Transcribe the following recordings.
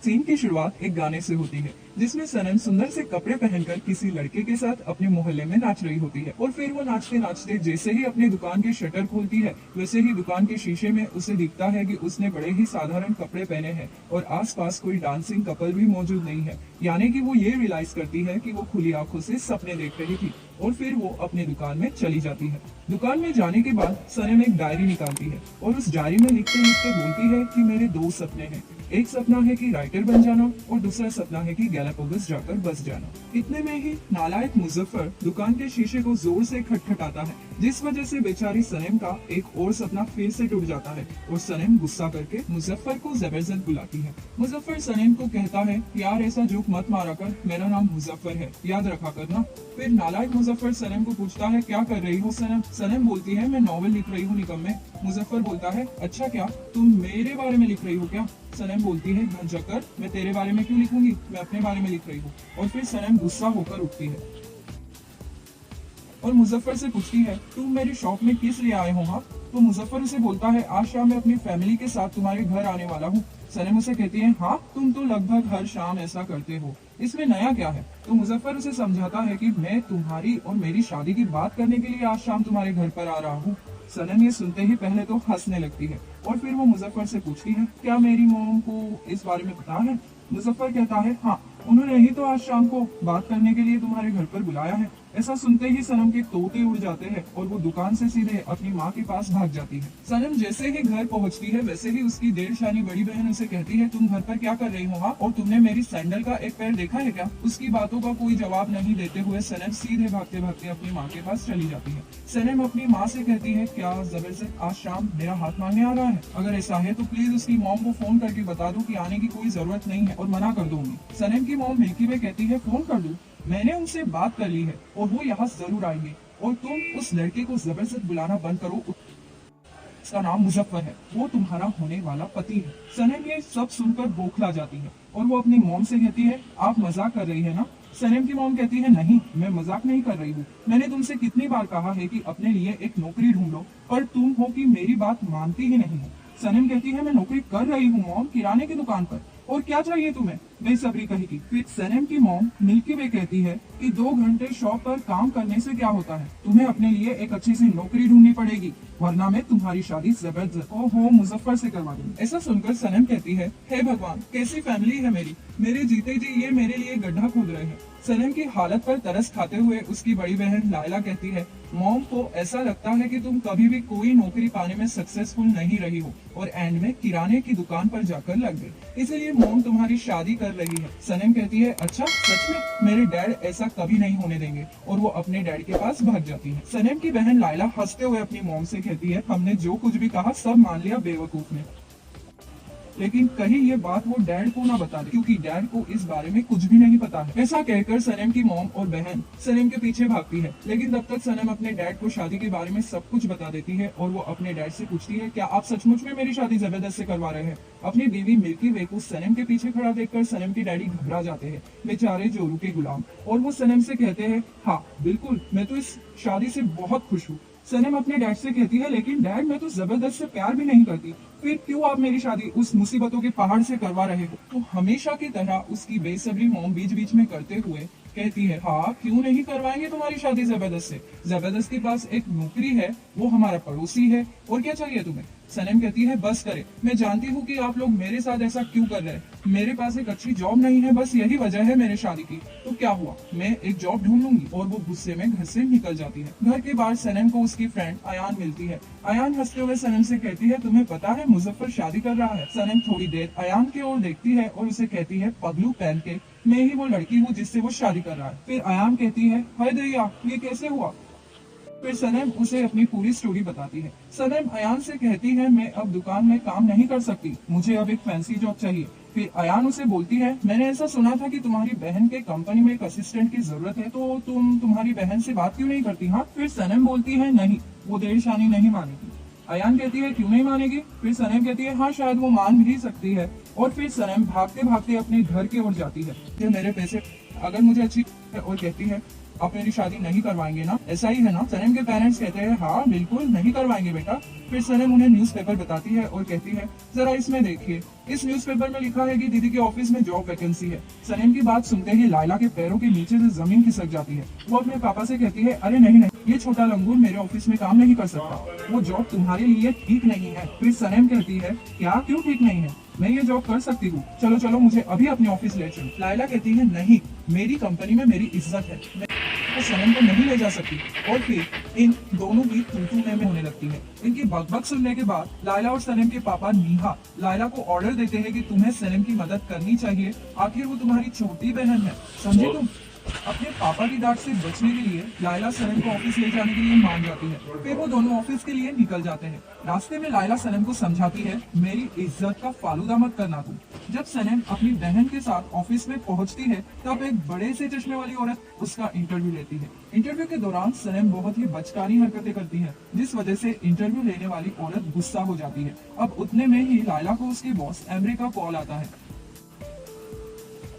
Scene की शुरुआत एक गाने से होती है जिसमें सनम सुंदर से कपड़े पहनकर किसी लड़के के साथ अपने मोहल्ले में नाच रही होती है और फिर वो नाचते नाचते जैसे ही अपनी दुकान की शटर खोलती है वैसे ही दुकान के शीशे में उसे दिखता है कि उसने बड़े ही साधारण कपड़े पहने हैं और आसपास कोई डांसिंग कपल भी मौजूद नहीं है। यानी कि वो ये रियलाइज करती है कि वो खुली आंखों से सपने देख रही थी और फिर वो अपनी दुकान में चली जाती है। दुकान में जाने के बाद सनम एक डायरी निकालती है और उस डायरी में लिखते लिखते बोलती है कि मेरे दो सपने हैं, एक सपना है कि राइटर बन जाना और दूसरा सपना है कि गैलापागोस जाकर बस जाना। इतने में ही नालायक मुजफ्फर दुकान के शीशे को जोर से खटखटाता है जिस वजह से बेचारी सनम का एक और सपना फिर से टूट जाता है और सनम गुस्सा करके मुजफ्फर को जबरदस्त बुलाती है। मुजफ्फर सनम को कहता है, यार ऐसा जोक मत मारा कर, मेरा नाम मुजफ्फर है, याद रखा करना। फिर नालायक मुजफ्फर सनम को पूछता है, क्या कर रही हो सनम? सनम बोलती है, मैं नॉवेल लिख रही हूँ निकम्मे। मुजफ्फर बोलता है, अच्छा क्या तुम मेरे बारे में लिख रही हो क्या? सनम बोलती है, भंजकर मैं तेरे बारे में क्यों लिखूंगी, मैं अपने बारे में लिख रही हूँ। और फिर सनम गुस्सा होकर उठती है और मुजफ्फर से पूछती है, तुम मेरी शॉप में किस लिए आए हो? हाँ। तो मुजफ्फर उसे बोलता है, आज शाम मैं अपनी फैमिली के साथ तुम्हारे घर आने वाला हूँ। सनम उसे कहती है, हाँ तुम तो लगभग हर शाम ऐसा करते हो, इसमें नया क्या है? तो मुजफ्फर उसे समझाता है कि मैं तुम्हारी और मेरी शादी की बात करने के लिए आज शाम तुम्हारे घर पर आ रहा हूँ। सनम ये सुनते ही पहले तो हंसने लगती है और फिर वो मुजफ्फर से पूछती है, क्या मेरी मॉम को इस बारे में पता है? मुजफ्फर कहता है, हाँ उन्होंने ही तो आज शाम को बात करने के लिए तुम्हारे घर पर बुलाया है। ऐसा सुनते ही सनम के तोते उड़ जाते हैं और वो दुकान से सीधे अपनी माँ के पास भाग जाती है। सनम जैसे ही घर पहुँचती है वैसे ही उसकी देरशानी बड़ी बहन उसे कहती है, तुम घर पर क्या कर रही हो? हाँ, और तुमने मेरी सैंडल का एक पैर देखा है क्या? उसकी बातों का कोई जवाब नहीं देते हुए सनम सीधे भागते भागते अपनी माँ के पास चली जाती है। सनम अपनी माँ से कहती है, क्या जबरदस्त आज शाम मेरा हाथ मांगने आ रहा है? अगर ऐसा है तो प्लीज उसकी मॉम को फोन करके बता दो कि आने की कोई जरूरत नहीं है और मना कर दूंगी। सनम की मॉम मिल्की वे कहती है, फोन कर दूं? मैंने उनसे बात कर ली है और वो यहाँ जरूर आएंगे और तुम उस लड़के को जबरदस्त बुलाना बंद करो, उसका नाम मुजफ्फर है, वो तुम्हारा होने वाला पति है। सनम ये सब सुनकर बौखला जाती है और वो अपनी मॉम से कहती है, आप मजाक कर रही है ना? सनम की मॉम कहती है, नहीं मैं मजाक नहीं कर रही हूँ, मैंने तुमसे कितनी बार कहा है कि अपने लिए एक नौकरी ढूंढ लो, पर तुम हो कि मेरी बात मानती ही नहीं हो। सनम कहती है, मैं नौकरी कर रही हूँ मॉम, किराने की दुकान पर, और क्या चाहिए तुम्हें? बेसब्री कहेगी। फिर सनम की मॉम मिल्की वे कहती है कि 2 घंटे शॉप पर काम करने से क्या होता है, तुम्हें अपने लिए एक अच्छी सी नौकरी ढूंढनी पड़ेगी वरना मैं तुम्हारी शादी जबरदस्त ओहो मुजफ्फर से करवा दूंगी। ऐसा सुनकर सनम कहती है, हे भगवान कैसी फैमिली है मेरी, मेरे जीते जी ये मेरे लिए गड्ढा खोद रहे हैं। सनम की हालत पर तरस खाते हुए उसकी बड़ी बहन लायला कहती है, मॉम को ऐसा लगता है कि तुम कभी भी कोई नौकरी पाने में सक्सेसफुल नहीं रही हो और एंड में किराने की दुकान पर जाकर लग गई, इसलिए मॉम तुम्हारी शादी कर रही है। सनम कहती है, अच्छा सच में? मेरे डैड ऐसा कभी नहीं होने देंगे, और वो अपने डैड के पास भाग जाती है। सनम की बहन लायला हंसते हुए अपनी मॉम से कहती है, हमने जो कुछ भी कहा सब मान लिया बेवकूफ ने, लेकिन कहीं ये बात वो डैड को ना बता दे क्योंकि डैड को इस बारे में कुछ भी नहीं पता है। ऐसा कहकर सनम की मॉम और बहन सनम के पीछे भागती है, लेकिन तब तक सनम अपने डैड को शादी के बारे में सब कुछ बता देती है और वो अपने डैड से पूछती है, क्या आप सचमुच में मेरी शादी जबरदस्त से करवा रहे हैं? अपनी बीवी मिल्की वे को सनम के पीछे खड़ा देखकर सनम के डैडी घबरा जाते हैं, बेचारे जोरू के गुलाम, और वो सनम से कहते हैं, हाँ बिल्कुल मैं तो इस शादी से बहुत खुश हूँ। सनम अपने डैड से कहती है, लेकिन डैड मैं तो जबरदस्त से प्यार भी नहीं करती, फिर क्यों आप मेरी शादी उस मुसीबतों के पहाड़ से करवा रहे हो? तो हमेशा की तरह उसकी बेसब्री मॉम बीच बीच में करते हुए कहती है, हाँ क्यों नहीं करवाएंगे तुम्हारी शादी जबरदस्त से, जबरदस्त के पास एक नौकरी है, वो हमारा पड़ोसी है, और क्या चाहिए तुम्हें? सनम कहती है, बस करे, मैं जानती हूँ कि आप लोग मेरे साथ ऐसा क्यों कर रहे हैं, मेरे पास एक अच्छी जॉब नहीं है, बस यही वजह है मेरे शादी की, तो क्या हुआ, मैं एक जॉब ढूंढ लूंगी। और वो गुस्से में घर से निकल जाती है। घर के बाहर सनम को उसकी फ्रेंड अयान मिलती है। अयान हंसते हुए सनम से कहती है, तुम्हें पता है मुजफ्फर शादी कर रहा है? सनम थोड़ी देर अयान की ओर देखती है और उसे कहती है, पगलू पहन के मैं ही वो लड़की हूँ जिससे वो शादी कर रहा है। फिर अयान कहती है, हाय दैया ये कैसे हुआ? फिर सनम उसे अपनी पूरी स्टोरी बताती है। सनम अयान से कहती है, मैं अब दुकान में काम नहीं कर सकती, मुझे अब एक फैंसी जॉब चाहिए। फिर अयान उसे बोलती है, मैंने ऐसा सुना था कि तुम्हारी बहन के कंपनी में एक असिस्टेंट की जरूरत है, तो तुम तुम्हारी बहन से बात क्यों नहीं करती? हाँ। फिर सनम बोलती है, नहीं वो देरशानी नहीं मानेगी। अयान कहती है, क्यों नहीं मानेगी? फिर सनम कहती है, हाँ शायद वो मान भी सकती है। और फिर सनम भागते भागते अपने घर की ओर जाती है, मेरे पैसे अगर मुझे अच्छी, और कहती है, आप मेरी शादी नहीं करवाएंगे ना, ऐसा ही है ना? सनम के पेरेंट्स कहते हैं हाँ बिल्कुल नहीं करवाएंगे बेटा। फिर सनम उन्हें न्यूज़पेपर बताती है और कहती है जरा इसमें देखिए, इस न्यूज़पेपर में लिखा है कि दीदी के ऑफिस में जॉब वैकेंसी है। सनम की बात सुनते ही लायला के पैरों के नीचे से जमीन खिसक जाती है। वो अपने पापा से कहती है अरे नहीं नहीं, ये छोटा लंगूर मेरे ऑफिस में काम नहीं कर सकता, वो जॉब तुम्हारे लिए ठीक नहीं है। फिर सनम कहती है क्या, क्यों ठीक नहीं है? मैं ये जॉब कर सकती हूँ, चलो चलो मुझे अभी अपने ऑफिस ले चलो। लायला कहती है नहीं, मेरी कंपनी में मेरी इज्जत है, मैं तो सनम को नहीं ले जा सकती। और फिर इन दोनों की तू में होने लगती है। इनकी बकबक सुनने के बाद लायला और सनम के पापा नीहा लायला को ऑर्डर देते हैं कि तुम्हें सनम की मदद करनी चाहिए, आखिर वो तुम्हारी छोटी बहन है, समझे तुम? अपने पापा की डांट से बचने के लिए लायला सनम को ऑफिस ले जाने के लिए मान जाती है। फिर वो दोनों ऑफिस के लिए निकल जाते हैं। रास्ते में लायला सनम को समझाती है मेरी इज्जत का फालूदा मत करना तुम। जब सनम अपनी बहन के साथ ऑफिस में पहुंचती है तब एक बड़े से चश्मे वाली औरत उसका इंटरव्यू लेती है। इंटरव्यू के दौरान सनम बहुत ही बचकानी हरकतें करती है, जिस वजह से इंटरव्यू लेने वाली औरत गुस्सा हो जाती है। अब उतने में ही लायला को उसके बॉस एमरे का कॉल आता है।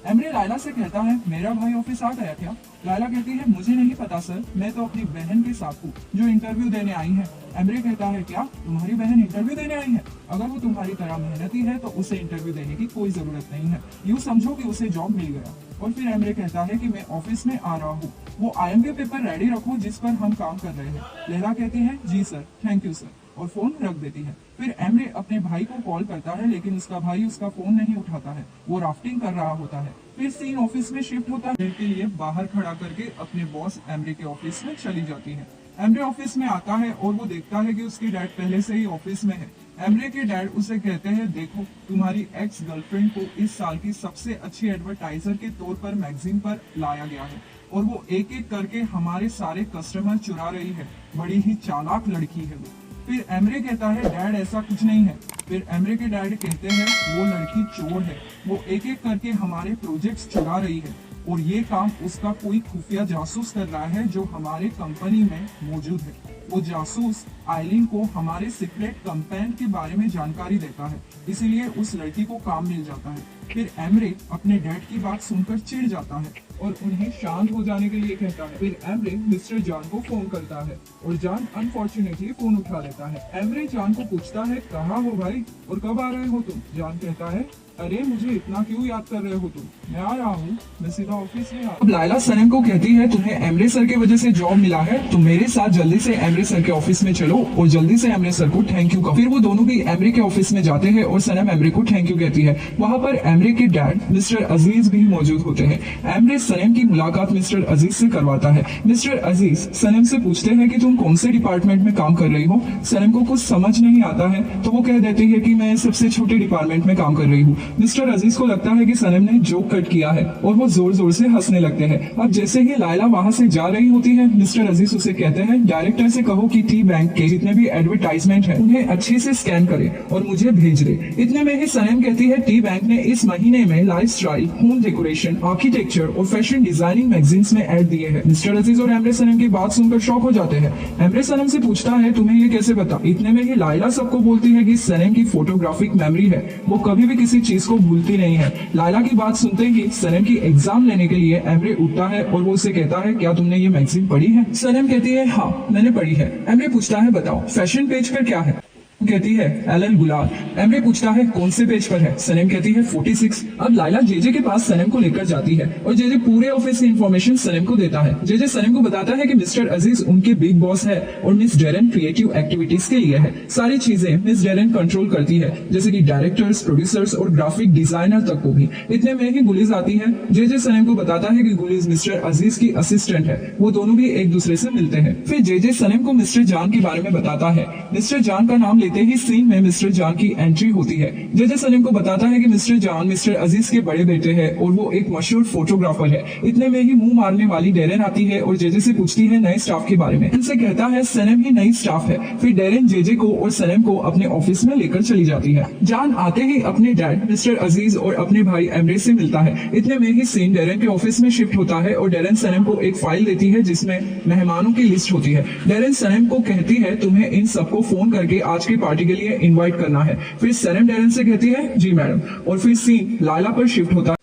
एमरे लायला से कहता है मेरा भाई ऑफिस आ गया क्या? लायला कहती है मुझे नहीं पता सर, मैं तो अपनी बहन के साथ हूँ जो इंटरव्यू देने आई है। एमरे कहता है क्या, तुम्हारी बहन इंटरव्यू देने आई है? अगर वो तुम्हारी तरह मेहनती है तो उसे इंटरव्यू देने की कोई जरूरत नहीं है, यूँ समझो कि उसे जॉब मिल गया। और फिर एमरे कहता है कि मैं ऑफिस में आ रहा हूँ, वो IMP पेपर रेडी रखो जिस पर हम काम कर रहे हैं। लैला कहती है जी सर, थैंक यू सर, और फोन रख देती है। फिर एमरे अपने भाई को कॉल करता है लेकिन उसका भाई उसका फोन नहीं उठाता है, वो राफ्टिंग कर रहा होता है। फिर सीन ऑफिस में शिफ्ट होता है के लिए बाहर खड़ा करके अपने बॉस एमरे के ऑफिस में चली जाती है। एमरे ऑफिस में आता है और वो देखता है कि उसके डैड पहले से ही ऑफिस में है। एमरे के डैड उसे कहते हैं देखो तुम्हारी एक्स गर्लफ्रेंड को इस साल की सबसे अच्छी एडवर्टाइजर के तौर पर मैगजीन पर लाया गया है और वो एक एक करके हमारे सारे कस्टमर चुरा रही है, बड़ी ही चालाक लड़की है वो। फिर एमरे कहता है डैड ऐसा कुछ नहीं है। फिर एमरे के डैड कहते हैं वो लड़की चोर है, वो एक एक करके हमारे प्रोजेक्ट्स चुरा रही है और ये काम उसका कोई खुफिया जासूस कर रहा है जो हमारे कंपनी में मौजूद है। वो जासूस आइलिन को हमारे सीक्रेट कंपेन के बारे में जानकारी देता है, इसीलिए उस लड़की को काम मिल जाता है। फिर एमरे अपने डैड की बात सुनकर चिढ़ जाता है और उन्हें शांत हो जाने के लिए कहता है। फिर एमरे मिस्टर जॉन को फोन करता है और जॉन अनफॉर्चुनेटली फोन उठा लेता है। एमरे जॉन को पूछता है कहाँ हो भाई और कब आ रहे हो तुम? जॉन कहता है अरे मुझे इतना क्यों याद कर रहे हो तुम, मैं आ रहा हूँ, मैं सीधा ऑफिस में। अब लायला सनम को कहती है तुम्हें एमरे सर की वजह से जॉब मिला है, तुम मेरे साथ जल्दी से एमरे सर के ऑफिस में चलो और जल्दी से एमरे सर को थैंक यू कहो। फिर वो दोनों भी एमरे के ऑफिस में जाते हैं और सनम एमरे को थैंक यू कहती है। वहाँ पर एमरे के डैड मिस्टर अजीज भी मौजूद होते हैं। एमरे सनम की मुलाकात मिस्टर अजीज से करवाता है। मिस्टर अजीज सनम से पूछते हैं कि तुम कौन से डिपार्टमेंट में काम कर रही हो। सनम को कुछ समझ नहीं आता है तो वो कह देती है कि मैं सबसे छोटे डिपार्टमेंट में काम कर रही हूँ। मिस्टर अजीज को लगता है कि सनम ने जोक कट किया है और वो जोर जोर से हंसने लगते हैं। अब जैसे ही लायला वहाँ से जा रही होती है मिस्टर अजीज उसे कहते हैं डायरेक्टर से कहो कि टी बैंक के जितने भी एडवर्टाइजमेंट है उन्हें अच्छे से स्कैन करे और मुझे भेज दे। इतने में ही सनम कहती है टी बैंक ने इस महीने में लाइफस्टाइल, होम डेकोरेशन, आर्किटेक्चर और फैशन डिजाइनिंग मैगजीन्स में ऐड दिए हैं। मिस्टर अजीज और एमरे सनम की बात सुनकर शॉक हो जाते हैं। एमरे सनम से पूछता है तुम्हें ये कैसे पता? इतने में ही लायला सबको बोलती है कि सनम की फोटोग्राफिक मेमोरी है, वो कभी भी किसी चीज को भूलती नहीं है। लायला की बात सुनते ही सनम की एग्जाम लेने के लिए एमरे उठता है और वो उसे कहता है क्या तुमने ये मैगजीन पढ़ी है? सनम कहती है हाँ मैंने पढ़ी है। एमरे पूछता है बताओ फैशन पेज पर क्या है? कहती है एलन गुलाल। एमरे पूछता है कौन से पेज पर है? सनम कहती है 46। अब लायला जेजे के पास सनम को लेकर जाती है और जेजे पूरे ऑफिस की इंफॉर्मेशन सनम को देता है। जेजे सनम को बताता है कि मिस्टर अजीज उनके बिग बॉस है और मिस डेरन क्रिएटिव एक्टिविटीज के लिए है। सारी चीजें मिस डेरन कंट्रोल करती है जैसे कि डायरेक्टर्स, प्रोड्यूसर्स और ग्राफिक डिजाइनर तक को भी। इतने में ही गुलीज आती है। जेजे सनम को बताता है कि गुलीज मिस्टर अजीज की असिस्टेंट है, वो दोनों भी एक दूसरे से मिलते हैं। फिर जेजे सनम को मिस्टर जान के बारे में बताता है। मिस्टर जान का नाम ही सीन में मिस्टर जान की एंट्री होती है। जेजे सलीम को बताता है कि मिस्टर जान मिस्टर अजीज के बड़े बेटे हैं और वो एक मशहूर फोटोग्राफर है। इतने में ही मुंह मारने वाली डेरेन आती है और जेजे से पूछती है नए स्टाफ के बारे में। उनसे कहता है सनम ही नई स्टाफ है। फिर डेरेन जेजे को और सनम को अपने ऑफिस में लेकर चली जाती है। जान आते ही अपने डैड मिस्टर अजीज और अपने भाई एमरे से मिलता है। इतने में ही सीन डेरेन के ऑफिस में शिफ्ट होता है और डेरेन सनम को एक फाइल देती है जिसमें मेहमानों की लिस्ट होती है। डेरेन सनम को कहती है तुम्हें इन सबको फोन करके आज की पार्टी के लिए इनवाइट करना है। फिर सनम डेरेन से कहती है जी मैडम और फिर सीन लायला पर शिफ्ट होता है।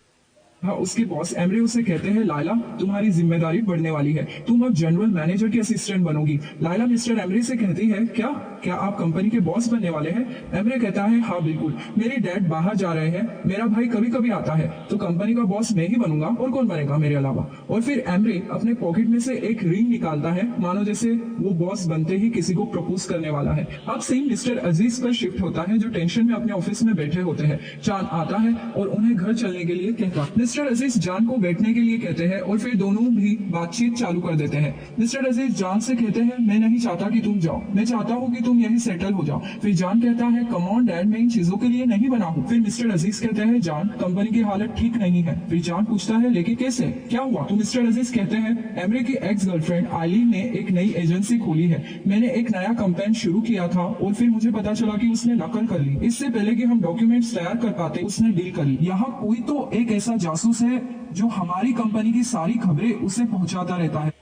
हाँ, उसके बॉस एमरे उसे कहते हैं, लायला तुम्हारी जिम्मेदारी बढ़ने वाली है, तुम अब जनरल मैनेजर की असिस्टेंट बनोगी। लायला मिस्टर एमरे से कहती है, क्या क्या आप कंपनी के बॉस बनने वाले हैं? एमरे कहता है, हाँ बिल्कुल, मेरे डैड बाहर जा रहे हैं, मेरा भाई कभी कभी आता है, तो कंपनी का बॉस मैं ही बनूंगा, और कौन बनेगा मेरे अलावा। और फिर एमरे अपने पॉकेट में से एक रिंग निकालता है, मानो जैसे वो बॉस बनते ही किसी को प्रपोज करने वाला है। अब सीन मिस्टर अजीज पर शिफ्ट होता है, जो टेंशन में अपने ऑफिस में बैठे होते हैं। चांद आता है और उन्हें घर चलने के लिए कहता है। मिस्टर अजीज जान को बैठने के लिए कहते हैं और फिर दोनों भी बातचीत चालू कर देते हैं। मिस्टर अजीज जान से कहते हैं, मैं नहीं चाहता कि तुम जाओ, मैं चाहता हूँ कि तुम यहीं सेटल हो जाओ। फिर जान कहता है, कम ऑन डैड, मैं इन चीजों के लिए नहीं बना हूँ। फिर मिस्टर अजीज कहते हैं, जान कंपनी की हालत ठीक नहीं है। फिर जान पूछता है, लेकिन कैसे, क्या हुआ? तो मिस्टर अजीज कहते हैं, एमरे की एक्स गर्लफ्रेंड आईलीन ने एक नई एजेंसी खोली है, मैंने एक नया कैंपेन शुरू किया था और फिर मुझे पता चला कि उसने नकल कर ली। इससे पहले कि हम डॉक्यूमेंट्स तैयार कर पाते उसने डील कर ली। यहाँ कोई तो एक ऐसा जासूस है जो हमारी कंपनी की सारी खबरें उसे पहुंचाता रहता है।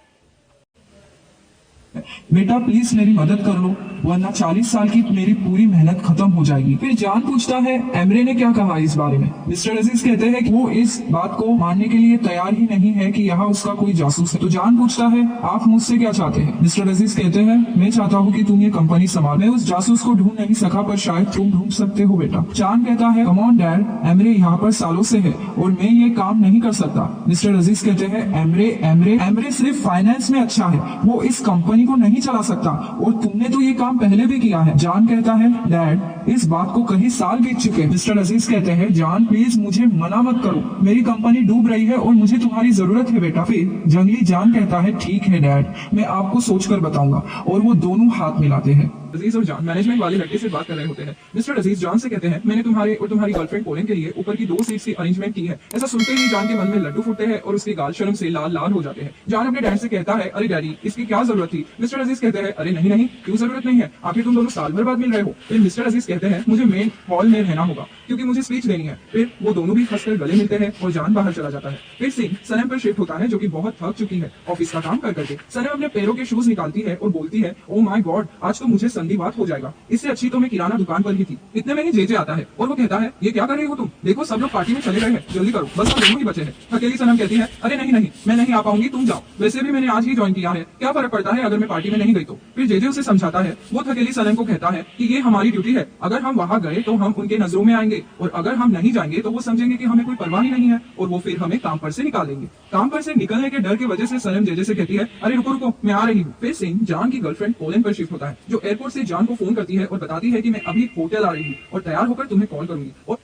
बेटा प्लीज मेरी मदद कर लो, वरना 40 साल की मेरी पूरी मेहनत खत्म हो जाएगी। फिर जान पूछता है, एमरे ने क्या कहा इस बारे में? मिस्टर अजीज कहते हैं कि वो इस बात को मानने के लिए तैयार ही नहीं है कि यहाँ उसका कोई जासूस है। तो जान पूछता है, आप मुझसे क्या चाहते हैं? मिस्टर अजीज कहते हैं, मैं चाहता हूँ कि तुम ये कंपनी संभाल। मैं उस जासूस को ढूंढ नहीं सका, पर शायद तुम ढूंढ सकते हो बेटा। जान कहता है, कम ऑन डैड, एमरे यहाँ पर सालों से है और मैं ये काम नहीं कर सकता। मिस्टर अजीज कहते हैं, एमरे एमरे एमरे सिर्फ फाइनेंस में अच्छा है, वो इस कंपनी को नहीं चला सकता, और तुमने तो ये काम पहले भी किया है। जान कहता है, डैड इस बात को कई साल बीत चुके हैं। मिस्टर अजीज कहते हैं, जान प्लीज मुझे मना मत करो, मेरी कंपनी डूब रही है और मुझे तुम्हारी जरूरत है बेटा। फिर जंगली जान कहता है, ठीक है डैड, मैं आपको सोचकर बताऊंगा, और वो दोनों हाथ मिलाते हैं। अजीज और जान मैनेजमेंट वाले लड़के से बात कर रहे होते हैं। मिस्टर अजीज जान से कहते हैं, मैंने तुम्हारे और तुम्हारी गर्लफ्रेंड पोलन के लिए ऊपर की 2 सीट्स की अरेंजमेंट की है। ऐसा सुनते ही जान के मन में लड्डू फूटते हैं और उसके गाल शर्म से लाल लाल हो जाते हैं। जान अपने डैड से कहता है, अरे डैडी इसकी क्या जरूरत थी? मिस्टर अजीज कहते हैं, अरे नहीं नहीं, क्यों जरूरत नहीं है, आखिर तुम दोनों साल भर बाद मिल रहे हो। फिर मिस्टर अजीज कहते हैं, मुझे मेन हॉल में रहना होगा क्योंकि मुझे स्पीच देनी है। फिर वो दोनों भी हंसकर गले मिलते हैं और जान बाहर चला जाता है। फिर सीन सनम पर शिफ्ट होता है, जो कि बहुत थक चुकी है ऑफिस का काम कर करके। सनम अपने पैरों के शूज निकालती है और बोलती है, ओ माय गॉड, आज तो मुझे संधिवात हो जाएगा, इससे अच्छी तो मैं किराना दुकान पर ही थी। इतने में ही जेजे आता है और वो कहता है, ये क्या कर रही हो तुम? देखो सब लोग पार्टी में चले गए हैं, जल्दी करो, बस हम दोनों ही बचे हैं। अकेली सनम कहती है, अरे नहीं नहीं, मैं नहीं आ पाऊंगी, तुम जाओ, वैसे भी मैंने आज ही ज्वाइन किया है, क्या फर्क पड़ता है अगर मैं पार्टी में नहीं गई तो। फिर जेजे उसे समझाता है। वो थकेली सनम को कहता है कि ये हमारी ड्यूटी है, अगर हम वहां गए तो हम उनके नजरों में आएंगे, और अगर हम नहीं जाएंगे तो वो समझेंगे कि हमें कोई परवाह ही नहीं है और वो फिर हमें काम पर से निकाल देंगे। काम पर से निकलने के डर की वजह से सनम जेजे से कहती है, अरे रुको रुको, मैं आ रही हूँ। फिर सीन जान की गर्लफ्रेंड पोलन पर शिफ्ट होता है, जो एयरपोर्ट से जान को फोन करती है और बताती है कि मैं अभी होटल आ रही हूँ और तैयार होकर तुम्हें कॉल करूंगी। और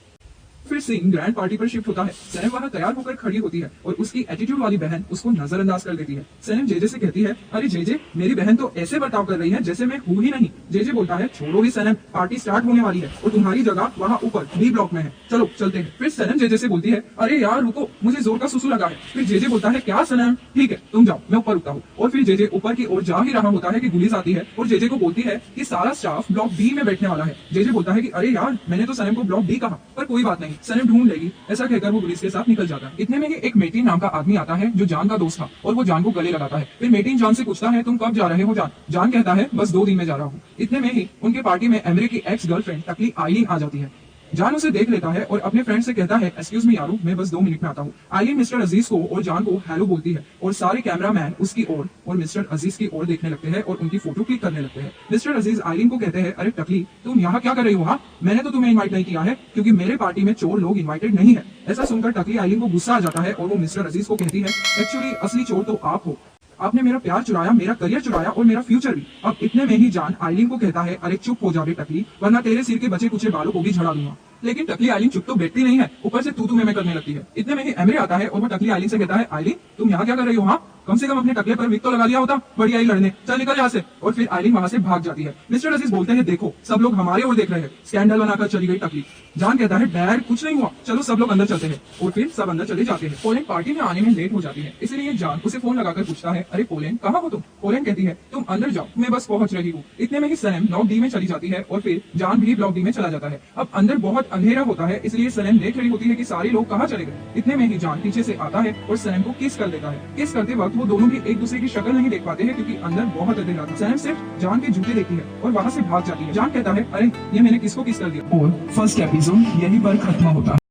फिर सीन ग्रैंड पार्टी पर शिफ्ट होता है। सनम वहां तैयार होकर खड़ी होती है और उसकी एटीट्यूड वाली बहन उसको नजरअंदाज कर देती है। सनम जेजे से कहती है, अरे जेजे मेरी बहन तो ऐसे बर्ताव कर रही है जैसे मैं हूं ही नहीं। जेजे बोलता है, छोड़ो ही सनम, पार्टी स्टार्ट होने वाली है और तुम्हारी जगह वहां ऊपर बी ब्लॉक में है, चलो चलते हैं। फिर सनम जेजे से बोलती है, अरे यार रुको, मुझे जोर का सुसु लगा है। फिर जेजे बोलता है, क्या सनम, ठीक है तुम जाओ, मैं ऊपर रुकता हूँ। और फिर जेजे ऊपर की ओर जा ही रहा होता है कि गुलिस आती है और जेजे को बोलती है कि सारा स्टाफ ब्लॉक बी में बैठने वाला है। जेजे बोलता है कि अरे यार, मैंने तो सनम को ब्लॉक बी कहा, पर कोई बात नहीं, सनम ढूंढ लेगी। ऐसा कहकर वो पुलिस के साथ निकल जाता है। इतने में ही एक मेटिन नाम का आदमी आता है, जो जान का दोस्त था, और वो जान को गले लगाता है। फिर मेटिन जान से पूछता है, तुम कब जा रहे हो जान? जान कहता है, बस 2 दिन में जा रहा हूँ। इतने में ही उनके पार्टी में एमरे की एक्स गर्लफ्रेंड टकली आईलीन आ जाती है। जान उसे देख लेता है और अपने फ्रेंड से कहता है, एक्सक्यूज मी यारो, मैं बस 2 मिनट में आता हूँ। आईलीन मिस्टर अजीज को और जान को हेलो बोलती है और सारे कैमरामैन उसकी ओर और मिस्टर अजीज की ओर देखने लगते हैं और उनकी फोटो क्लिक करने लगते हैं। मिस्टर अजीज आईलीन को कहते हैं, अरे टकली तुम यहाँ क्या कर रही हो? हाँ, मैंने तो तुम्हें इन्वाइट नहीं किया है क्योंकि मेरे पार्टी में चोर लोग इन्वाइटेड नहीं है। ऐसा सुनकर टकली आईलीन को गुस्सा आ जाता है और वो मिस्टर अजीज को कहती है, एक्चुअली असली चोर तो आप हो, आपने मेरा प्यार चुराया, मेरा करियर चुराया और मेरा फ्यूचर भी। अब इतने में ही जान आईलीन को कहता है, अरे चुप हो जा बे टकली, वरना तेरे सिर के बचे कुचे बालों को भी झड़ा दूंगा। लेकिन टकली आईलीन चुप तो बैठती नहीं है, ऊपर से तू मैं करने लगती है। इतने में ही एमरे आता है और वो टकली आईलीन से कहता है, आईलीन तुम यहाँ क्या कर रही हो? हाँ, कम से कम अपने टकले पर विक तो लगा लिया होता, बड़ी आई लड़ने, चल निकल यहाँ से। और फिर आईलीन वहां से भाग जाती है। मिस्टर अजीज बोलते हैं, देखो सब लोग हमारे ओर देख रहे हैं, स्कैंडल बनाकर चली गई टकली। जान कहता है, डैड कुछ नहीं हुआ, चलो सब लोग अंदर चलते हैं। और फिर सब अंदर चले जाते हैं। पोलन पार्टी में आने में लेट हो जाती है, इसलिए जान उसे फोन लगाकर पूछता है, अरे पोलन कहाँ हो तुम? पोलन कहती है, तुम अंदर जाओ, मैं बस पहुंच रही हूँ। इतने में ही सनम ब्लॉक डी में चली जाती है और फिर जान भी ब्लॉक डी में चला जाता है। अब अंदर बहुत अंधेरा होता है, इसलिए सनम देख रही होती है कि सारे लोग कहाँ चले गए। इतने में ही जान पीछे से आता है और सनम को किस कर देता है। किस करते वक्त वो दोनों भी एक दूसरे की शक्ल नहीं देख पाते हैं क्योंकि अंदर बहुत अंधेरा था। सनम सिर्फ जान के जूते देखती है और वहां से भाग जाती है। जान कहता है, अरे ये मैंने किसको किस कर दिया। और फर्स्ट एपिसोड यहीं पर खत्म होता है।